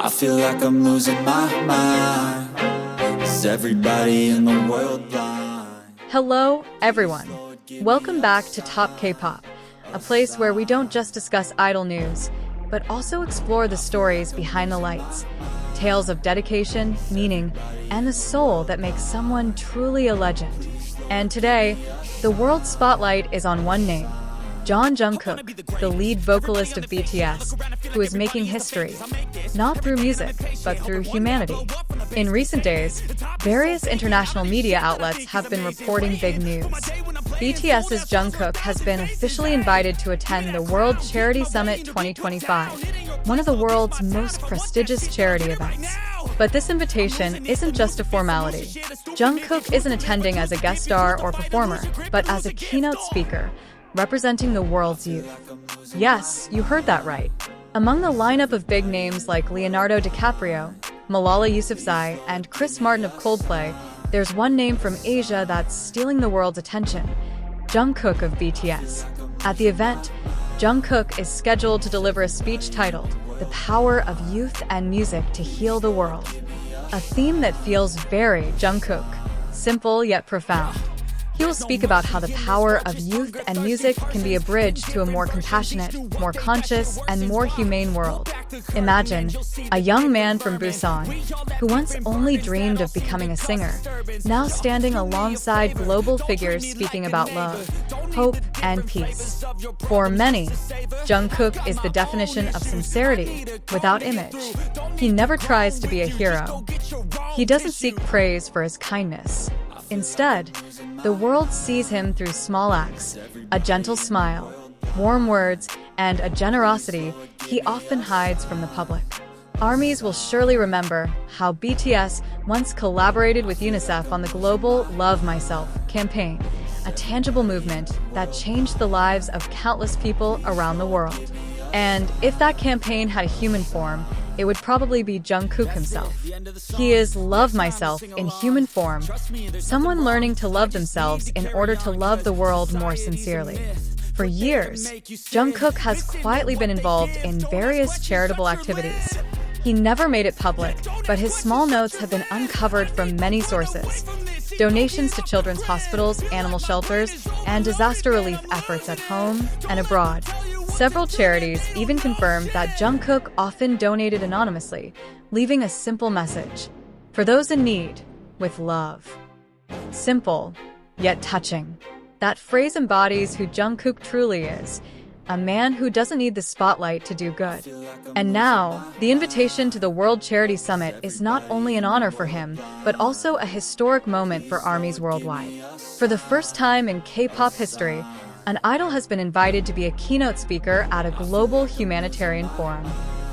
I feel like I'm losing my mind. Is everybody in the world blind? Hello, everyone. Welcome back to Top K-pop, a place where we don't just discuss idol news, but also explore the stories behind the lights, tales of dedication, meaning, and the soul that makes someone truly a legend. And today, the world spotlight is on one name, Jungkook, the lead vocalist of BTS, who is making history, not through music, but through humanity. In recent days, various international media outlets have been reporting big news. BTS's Jungkook has been officially invited to attend the World Charity Summit 2025, one of the world's most prestigious charity events. But this invitation isn't just a formality. Jungkook isn't attending as a guest star or performer, but as a keynote speaker, representing the world's youth. Yes, you heard that right. Among the lineup of big names like Leonardo DiCaprio, Malala Yousafzai, and Chris Martin of Coldplay, there's one name from Asia that's stealing the world's attention, Jungkook of BTS. At the event, Jungkook is scheduled to deliver a speech titled, "The Power of Youth and Music to Heal the World," a theme that feels very Jungkook, simple yet profound. He will speak about how the power of youth and music can be a bridge to a more compassionate, more conscious, and more humane world. Imagine a young man from Busan, who once only dreamed of becoming a singer, now standing alongside global figures speaking about love, hope, and peace. For many, Jungkook is the definition of sincerity without image. He never tries to be a hero. He doesn't seek praise for his kindness. Instead, the world sees him through small acts, a gentle smile, warm words, and a generosity he often hides from the public. Armies will surely remember how BTS once collaborated with UNICEF on the global Love Myself campaign, a tangible movement that changed the lives of countless people around the world. And if that campaign had a human form, it would probably be Jungkook himself. He is Love Myself in human form, someone learning to love themselves in order to love the world more sincerely. For years, Jungkook has quietly been involved in various charitable activities. He never made it public, but his small notes have been uncovered from many sources. Donations to children's hospitals, animal shelters, and disaster relief efforts at home and abroad. Several charities even confirmed that Jungkook often donated anonymously, leaving a simple message: for those in need, with love. Simple, yet touching. That phrase embodies who Jungkook truly is, a man who doesn't need the spotlight to do good. And now, the invitation to the World Charity Summit is not only an honor for him, but also a historic moment for armies worldwide. For the first time in K-pop history, an idol has been invited to be a keynote speaker at a global humanitarian forum.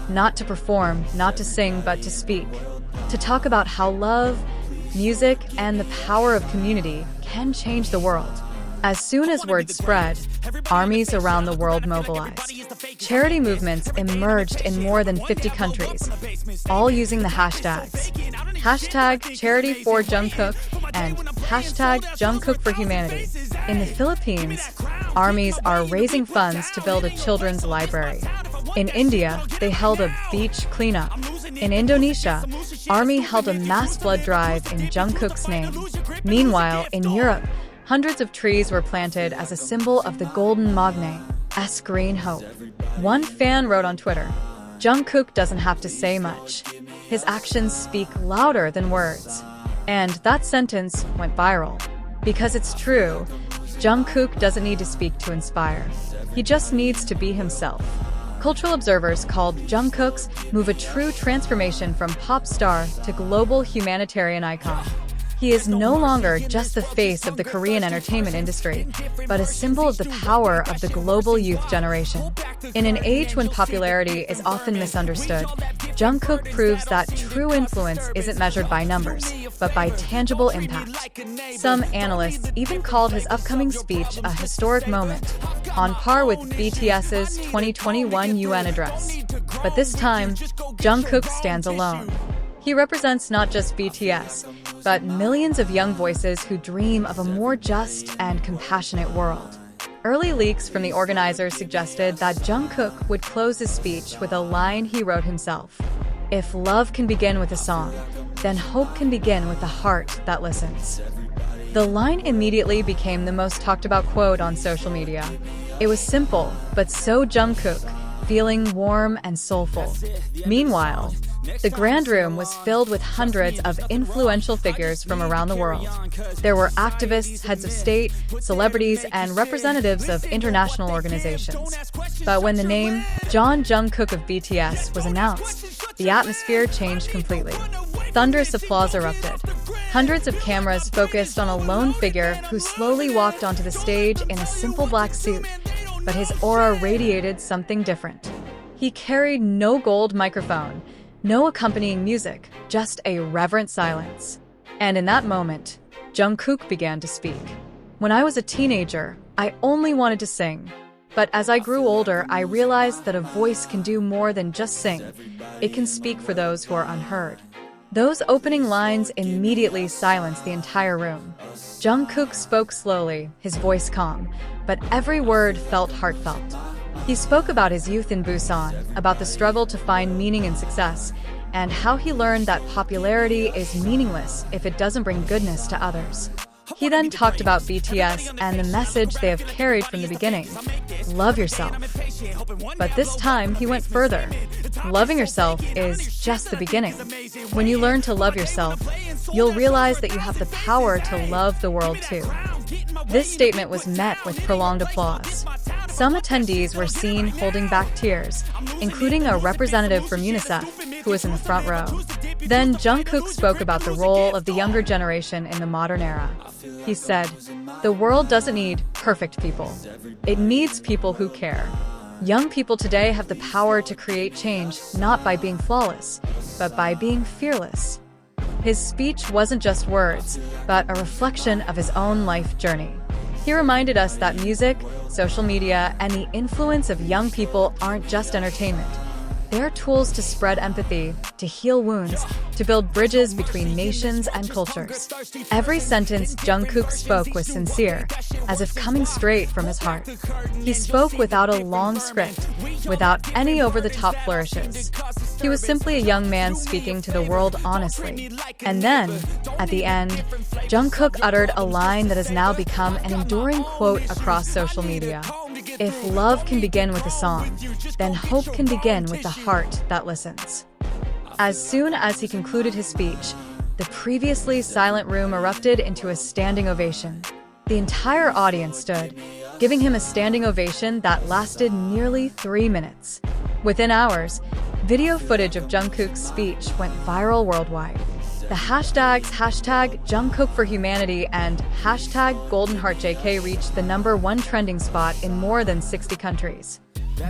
Not to perform, not to sing, but to speak. To talk about how love, music, and the power of community can change the world. As soon as word spread, armies around the world mobilized. Charity movements emerged in more than 50 countries, all using the hashtags #CharityForJungkook and #JungkookForHumanity. In the Philippines, armies are raising funds to build a children's library. In India, they held a beach cleanup. In Indonesia, army held a mass blood drive in Jungkook's name. Meanwhile, in Europe, hundreds of trees were planted as a symbol of the Golden Magne's green hope. One fan wrote on Twitter, "Jungkook doesn't have to say much. His actions speak louder than words." And that sentence went viral. Because it's true, Jungkook doesn't need to speak to inspire. He just needs to be himself. Cultural observers called Jungkook's move a true transformation from pop star to global humanitarian icon. He is no longer just the face of the Korean entertainment industry, but a symbol of the power of the global youth generation. In an age when popularity is often misunderstood, Jungkook proves that true influence isn't measured by numbers, but by tangible impact. Some analysts even called his upcoming speech a historic moment, on par with BTS's 2021 UN address. But this time, Jungkook stands alone. He represents not just BTS, but millions of young voices who dream of a more just and compassionate world. Early leaks from the organizers suggested that Jungkook would close his speech with a line he wrote himself. If love can begin with a song, then hope can begin with the heart that listens. The line immediately became the most talked about quote on social media. It was simple, but so Jungkook, feeling warm and soulful. Meanwhile, the Grand Room was filled with hundreds of influential figures from around the world. There were activists, heads of state, celebrities, and representatives of international organizations. But when the name Jungkook of BTS was announced, the atmosphere changed completely. Thunderous applause erupted. Hundreds of cameras focused on a lone figure who slowly walked onto the stage in a simple black suit, but his aura radiated something different. He carried no gold microphone, no accompanying music, just a reverent silence. And in that moment, Jungkook began to speak. When I was a teenager, I only wanted to sing. But as I grew older, I realized that a voice can do more than just sing. It can speak for those who are unheard. Those opening lines immediately silenced the entire room. Jungkook spoke slowly, his voice calm, but every word felt heartfelt. He spoke about his youth in Busan, about the struggle to find meaning in success, and how he learned that popularity is meaningless if it doesn't bring goodness to others. He then talked about BTS and the message they have carried from the beginning: love yourself. But this time, he went further. Loving yourself is just the beginning. When you learn to love yourself, you'll realize that you have the power to love the world too. This statement was met with prolonged applause. Some attendees were seen holding back tears, including a representative from UNICEF, who was in the front row. Then Jungkook spoke about the role of the younger generation in the modern era. He said, "The world doesn't need perfect people. It needs people who care. Young people today have the power to create change not by being flawless, but by being fearless." His speech wasn't just words, but a reflection of his own life journey. He reminded us that music, social media, and the influence of young people aren't just entertainment. They're tools to spread empathy, to heal wounds, to build bridges between nations and cultures. Every sentence Jungkook spoke was sincere, as if coming straight from his heart. He spoke without a long script, without any over-the-top flourishes. He was simply a young man speaking to the world honestly. And then, at the end, Jungkook uttered a line that has now become an enduring quote across social media. If love can begin with a song, then hope can begin with the heart that listens. As soon as he concluded his speech, the previously silent room erupted into a standing ovation. The entire audience stood, giving him a standing ovation that lasted nearly 3 minutes. Within hours, video footage of Jungkook's speech went viral worldwide. The hashtags #JungkookForHumanity and #GoldenHeartJK reached the #1 trending spot in more than 60 countries.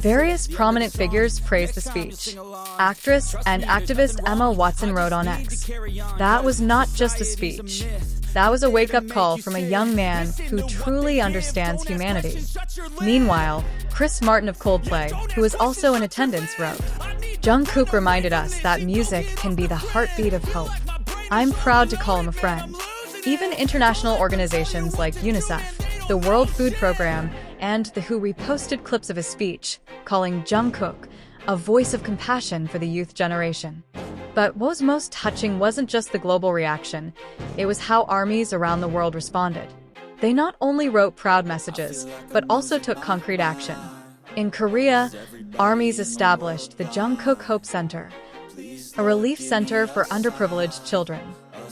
Various prominent figures praised the speech. Actress and activist Emma Watson wrote on X, "That was not just a speech. That was a wake-up call from a young man who truly understands humanity." Meanwhile, Chris Martin of Coldplay, who was also in attendance, wrote, "Jungkook reminded us that music can be the heartbeat of hope. I'm proud to call him a friend." Even international organizations like UNICEF, the World Food Program, and the WHO reposted clips of his speech, calling Jungkook a voice of compassion for the youth generation. But what was most touching wasn't just the global reaction, it was how armies around the world responded. They not only wrote proud messages, but also took concrete action. In Korea, armies established the Jungkook Hope Center, a relief center for underprivileged children.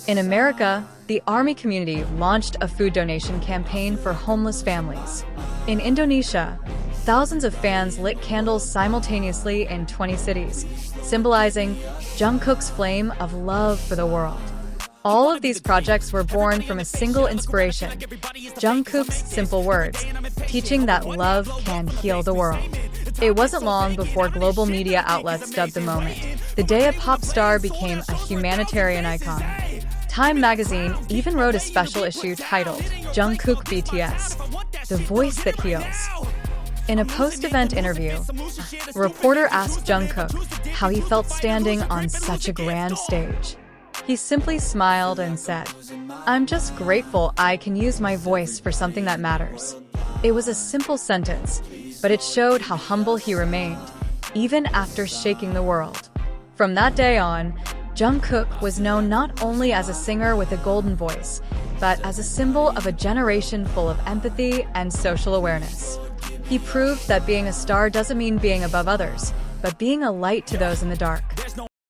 In America, the army community launched a food donation campaign for homeless families. In Indonesia, thousands of fans lit candles simultaneously in 20 cities, symbolizing Jungkook's flame of love for the world. All of these projects were born from a single inspiration: Jungkook's simple words, teaching that love can heal the world. It wasn't long before global media outlets dubbed the moment the day a pop star became a humanitarian icon. Time magazine even wrote a special issue titled Jungkook BTS, the voice that heals. In a post-event interview, a reporter asked Jungkook how he felt standing on such a grand stage. He simply smiled and said, "I'm just grateful I can use my voice for something that matters." It was a simple sentence, but it showed how humble he remained, even after shaking the world. From that day on, Jungkook was known not only as a singer with a golden voice, but as a symbol of a generation full of empathy and social awareness. He proved that being a star doesn't mean being above others, but being a light to those in the dark.